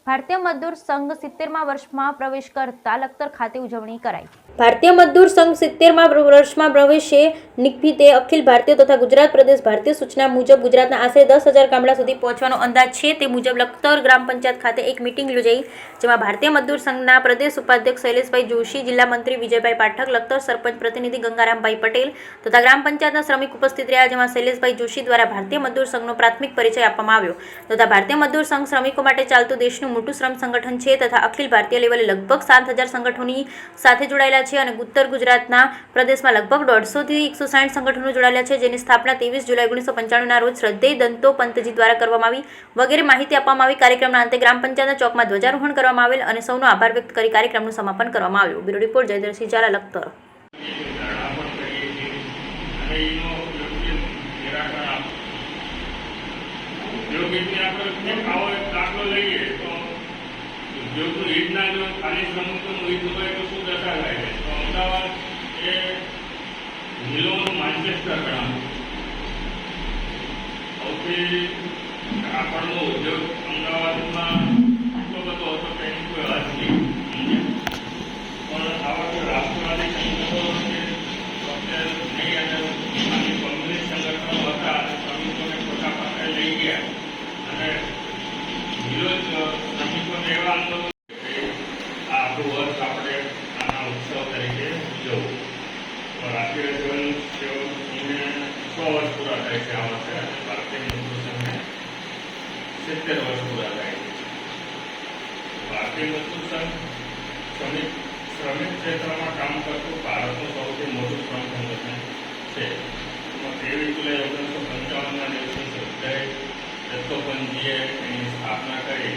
ભારતીય મજદૂર સંઘ 70મા વર્ષમાં પ્રવેશ કરતા લખતર ખાતે ઉજવણી કરાઈ। ભારતીય મજદૂર સંઘ 70મા વર્ષમાં પ્રવેશે નિમિત્તે અખિલ ભારતીય તથા ગુજરાત પ્રદેશ ભારતીય સૂચના મુજબ ગુજરાતના આશરે 10,000 ગામડા સુધી પહોંચવાનો અંદાજ છે। તે મુજબ લખતર ગ્રામ પંચાયત ખાતે એક મીટિંગ યોજાઈ, જેમાં ભારતીય મજદૂર સંઘના પ્રદેશ ઉપાધ્યક્ષ શૈલેષભાઈ જોશી, જિલ્લા મંત્રી વિજયભાઈ પાઠક, લખતર સરપંચ પ્રતિનિધિ ગંગારામભાઈ પટેલ તથા ગ્રામ પંચાયતના શ્રમિક ઉપસ્થિત રહ્યા, જેમાં શૈલેષભાઈ જોશી દ્વારા ભારતીય મજદૂર સંઘનો પ્રાથમિક પરિચય આપવામાં આવ્યો તથા ભારતીય મજદૂર સંઘ શ્રમિકો માટે ચાલતું દેશનું મોટું શ્રમ સંગઠન છે તથા અખિલ ભારતીય લેવલે લગભગ 7,000 સંગઠનોની સાથે જોડાયેલા છે અને ઉત્તર ગુજરાતના પ્રદેશમાં લગભગ 150 થી 160 સંગઠનો જોડાયેલા છે, જેની સ્થાપના 23 જુલાઈ 1995ના રોજ શ્રદ્ધેય દંતો પંતજી દ્વારા કરવામાં આવી વગેરે માહિતી આપવામાં આવી। કાર્યક્રમના અંતે ગ્રામ પંચાયતના ચોકમાં ધ્વજારોહણ કરવામાં આવેલ અને સૌનો આભાર વ્યક્ત કરી કાર્યક્રમનું સમાપન કરવામાં આવ્યું। Bureau report Jaydrasinh Jhala, Lakhtar. ઉદ્યોગનું હિત ના જો ખાલી શ્રમિકોનું હિત હોય તો શું દશા થાય છે? તો અમદાવાદ એ મિલોનું માન્ચેસ્ટર ગણાવું। સૌથી કાપડનો ઉદ્યોગ અમદાવાદમાં એટલો બધો હતો કે એની કોઈ હદ નહીં, પણ આવા કોઈ રાષ્ટ્રવાદી સંગઠનો કે નહીં અને ખાલી કોમ્યુનિસ્ટ સંગઠનો હતા અને શ્રમિકોને ખોટા પાત્રે લઈ ગયા અને મિલો શ્રમિકોને એવા આંદોલન આપણું વર્ષ આપણે આના ઉત્સવ તરીકે ઉજવવું। રાષ્ટ્રીય સ્વયં સંઘને 100 વર્ષ પૂરા થાય છે આ વર્ષે અને ભારતીય મજદૂર સંઘને 70 વર્ષ પૂરા થાય છે। ભારતીય મજદૂર સંઘ શ્રમિક ક્ષેત્રમાં કામ કરતું ભારતનું સૌથી મોટું શ્રમ સંગઠન છે। 23 જુલાઈ 1955ના દિવસે શ્રદ્ધેય દત્તોપંતજીએ એની સ્થાપના કરી